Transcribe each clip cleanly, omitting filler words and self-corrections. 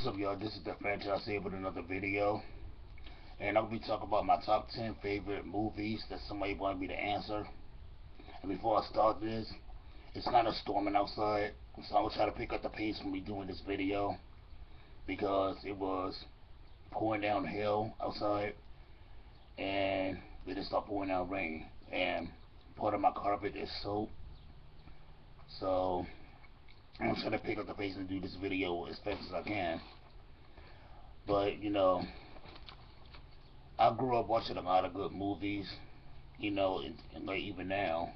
What's up, y'all? This is the franchise here with another video, and I'll be talking about my top 10 favorite movies that somebody wanted me to answer. And before I start this, it's kind of storming outside, so I'm gonna try to pick up the pace when we doing this video because it was pouring down hell outside, and it just started pouring down rain, and part of my carpet is soaked. So I'm gonna try to pick up the pace and do this video as fast as I can. But I grew up watching a lot of good movies, and like even now,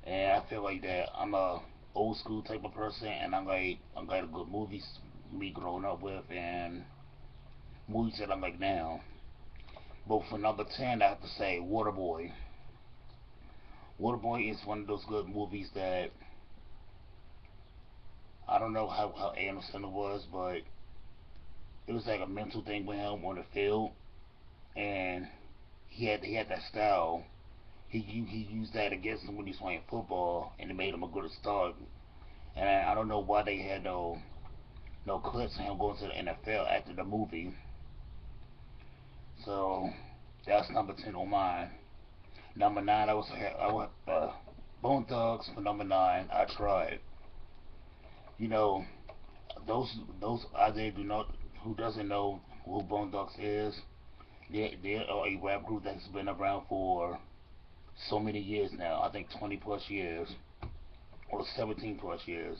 and I feel like that I'm a old school type of person, and I'm like a good movies me growing up with, and movies that I like now. But for number 10, I have to say Waterboy. Waterboy is one of those good movies that I don't know how Adam Sandler was, but it was like a mental thing with him on the field, and he had that style. He used that against him when he was playing football, and it made him a good start. And I don't know why they had no clips of him going to the NFL after the movie. So that's number 10 on mine. Number 9, I went Bone Thugs for number 9. I tried. You know those out there do not who doesn't know who Bone Thugs is. They are a rap group that's been around for so many years now. I think 20 plus years or 17 plus years.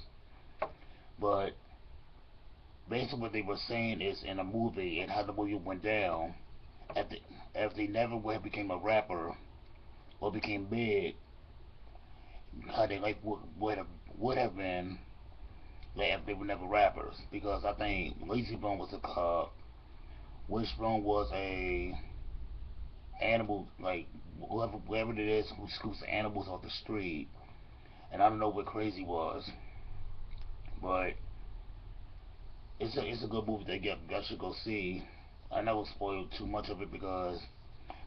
But basically, what they were saying is in a movie and how the movie went down. If they never became a rapper or became big, how they like would have been like if they were never rappers. Because I think Lazy Bone was a cop, Wishbone was a animal, like whoever it is who scoops the animals off the street. And I don't know what Crazy was, but it's a good movie that y'all should go see. I never spoiled too much of it because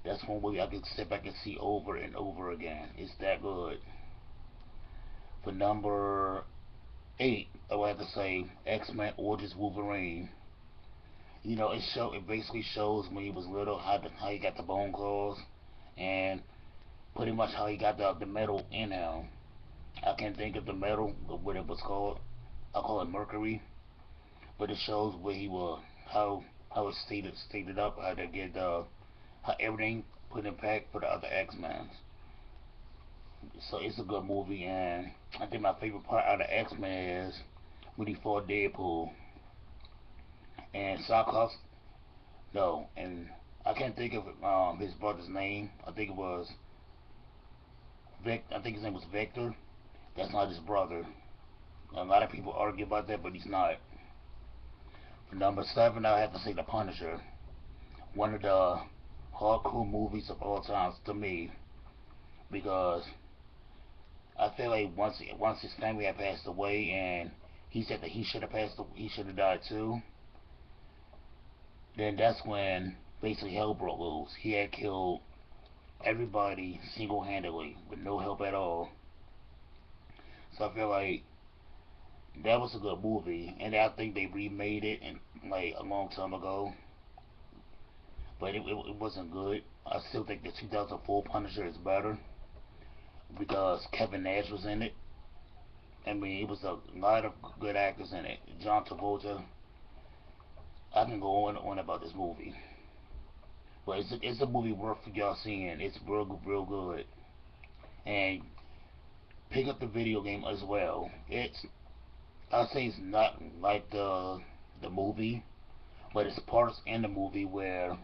that's one movie I could sit back and see over and over again. It's that good. For number 8, I would have to say X-Men Origins Wolverine. It basically shows when he was little how he got the bone claws, and pretty much how he got the metal in him. I can't think of the metal, what it was called. I call it mercury, but it shows where he was, how it's stated up, how they get how everything put in pack for the other X-Men. So it's a good movie, and I think my favorite part out of X-Men is when he fought Deadpool and Cyclops. No, and I can't think of his brother's name. I think it was I think his name was Vector. That's not his brother. A lot of people argue about that, but he's not. For number 7, I have to say The Punisher. One of the hardcore movies of all times to me, because I feel like once his family had passed away, and he said that he should have died too. Then that's when basically hell broke loose. He had killed everybody single-handedly with no help at all. So I feel like that was a good movie, and I think they remade it in like a long time ago, but it wasn't good. I still think the 2004 Punisher is better because Kevin Nash was in it. I mean, it was a lot of good actors in it. John Travolta. I can go on about this movie, but it's a movie worth y'all seeing. It's real good, and pick up the video game as well. I'll say it's not like the movie, but it's parts in the movie where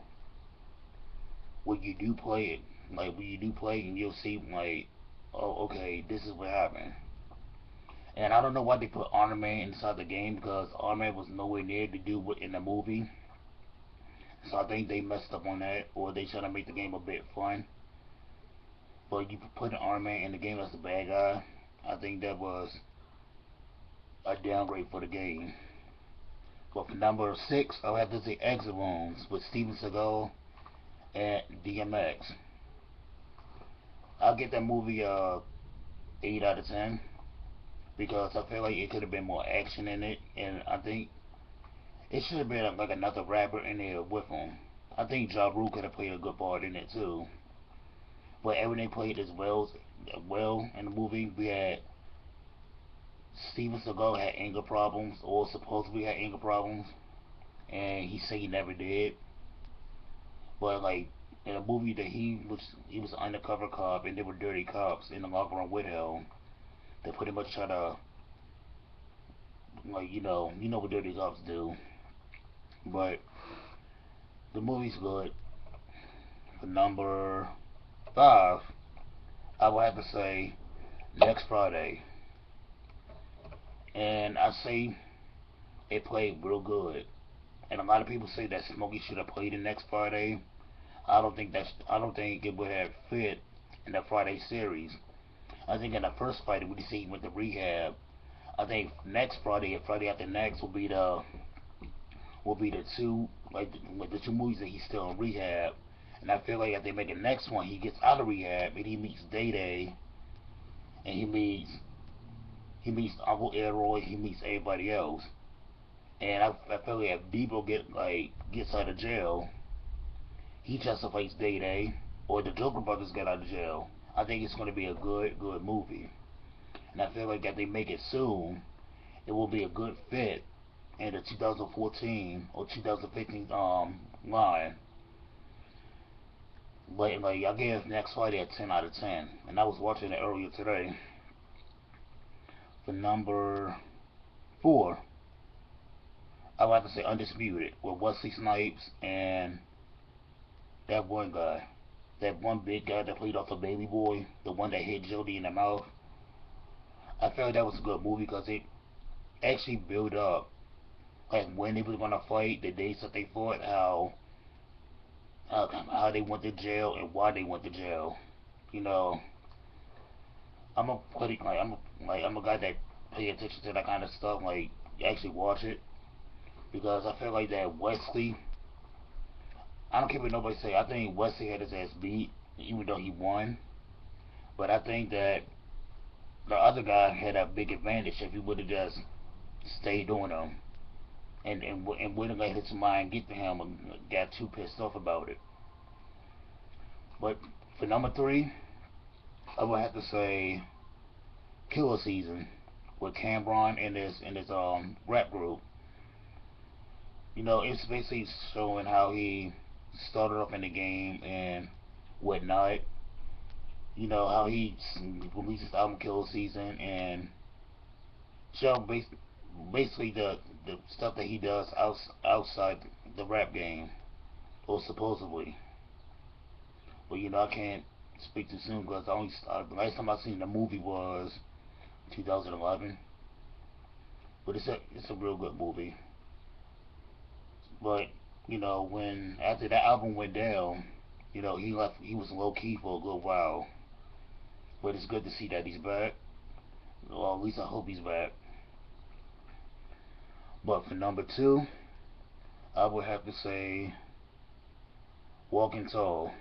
when you do play it, like when you do play, and you'll see like, oh, okay, this is what happened. And I don't know why they put Iron Man inside the game because Iron Man was nowhere near to do what in the movie. So I think they messed up on that, or they trying to make the game a bit fun. But you put an Iron Man in the game as the bad guy, I think that was a downgrade for the game. But for number 6, I'll have to say Exit Wounds with Steven Seagal and DMX. I'll get that movie 8 out of 10 because I feel like it could have been more action in it, and I think It should have been like another rapper in there with him. I think Ja Rule could have played a good part in it too. But everything played as well in the movie. We had Steven Seagal had anger problems, or supposedly had anger problems, and he said he never did. But like in a movie that he was an undercover cop, and there were dirty cops in the locker room with him. They pretty much try to, like, you know what dirty cops do. But the movie's good. For number 5, I would have to say Next Friday, and I say it played real good. And a lot of people say that Smokey should have played in Next Friday. I don't think it would have fit in the Friday series. I think in the first Friday we see he went to rehab. I think next Friday and Friday after next will be the two, like the two movies that he's still in rehab. And I feel like if they make the next one, he gets out of rehab and he meets Day Day, and he meets Uncle Elroy, he meets everybody else. And I feel like if Debo gets out of jail, he justifies Day Day, or the Joker brothers get out of jail. I think it's going to be a good movie. And I feel like if they make it soon, it will be a good fit in the 2014 or 2015 line. Like I gave Next Friday a 10 out of 10, and I was watching it earlier today. For number 4, I would have to say Undisputed with Wesley Snipes and that one guy, that one big guy that played off a Baby Boy, the one that hit Jody in the mouth. I felt that was a good movie because it actually built up like when they were gonna fight, the days that they fought, how they went to jail and why they went to jail. You know, I'm a critic, I'm a guy that pay attention to that kind of stuff. Like actually watch it because I feel like that Wesley. I don't care what nobody say. I think Wesley had his ass beat even though he won. But I think that the other guy had a big advantage if he would have just stayed on him and wouldn't let his mind get to him and got too pissed off about it. But for number 3, I would have to say Killer Season with Cameron and his rap group. It's basically showing how he started off in the game and whatnot. How he released his album Killer Season and show basically the stuff that he does outside the rap game, or supposedly. But I can't speak too soon because the last time I seen the movie was 2011. But it's a real good movie. But when after that album went down, he left. He was low key for a good while. But it's good to see that he's back. Well, at least I hope he's back. But for number 2, I would have to say Walking Tall.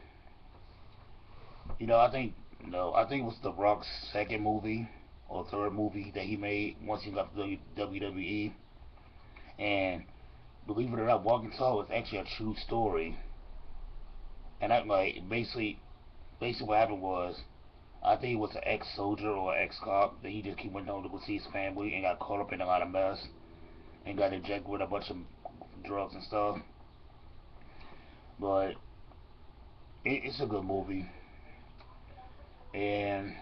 I think it was The Rock's second movie or third movie that he made once he left WWE. And believe it or not, Walking Tall is actually a true story. And that basically what happened was, I think he was an ex-soldier or ex-cop that he just went home to go see his family and got caught up in a lot of mess and got injected with a bunch of drugs and stuff. But it's a good movie, and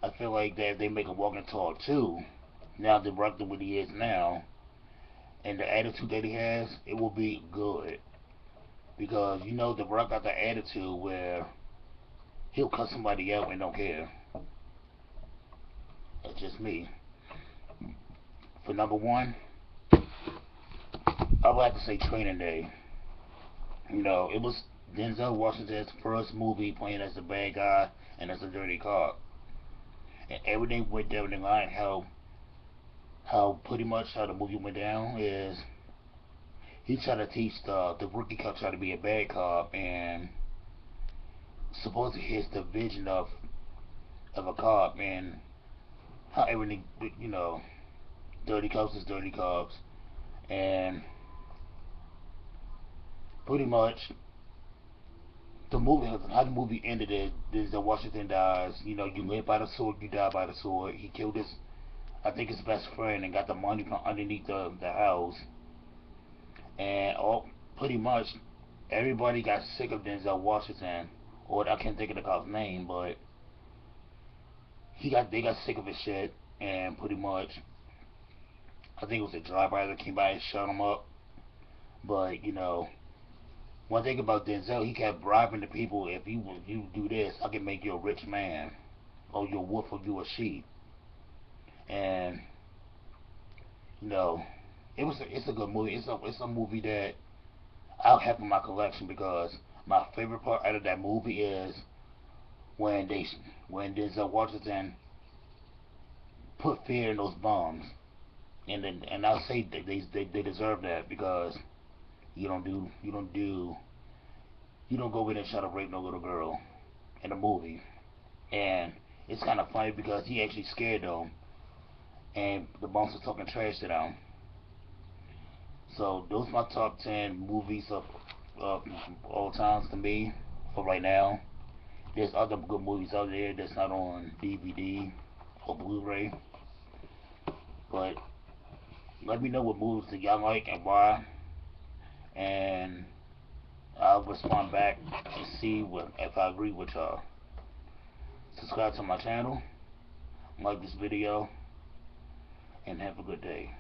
I feel like that if they make a Walking Tall too, now the Rock what he is now, and the attitude that he has, it will be good. Because the Rock got the attitude where he'll cut somebody out and don't care. That's just me. For number 1, I would have to say Training Day. It was Denzel Washington's first movie playing as a bad guy and as a dirty cop. And everything went down the line. How pretty much how the movie went down is he tried to teach the rookie cop try to be a bad cop, and supposedly his the vision of a cop and how everything dirty cops is dirty cops, And pretty much how the movie ended is that Washington dies. You know, you live by the sword, you die by the sword. He killed his, I think his best friend, and got the money from underneath the house. And all pretty much everybody got sick of Denzel Washington, or I can't think of the cop's name, but they got sick of his shit, and pretty much I think it was a driver that came by and shut him up. But you know, one thing about Denzel, he kept bribing the people. If you do this, I can make you a rich man, or you a wolf, or you a sheep. And you know, it's a good movie. It's a movie that I'll have in my collection because my favorite part out of that movie is when they when Denzel Washington put fear in those bums. And I'll say that they deserve that because you don't go in and try to rape no little girl in a movie. And it's kind of funny because he actually scared them, and the bums were talking trash to them. So those are my top 10 movies of all times to me for right now. There's other good movies out there that's not on DVD or Blu-ray, but let me know what movies that y'all like and why, and I'll respond back and see if I agree with y'all. Subscribe to my channel, like this video, and have a good day.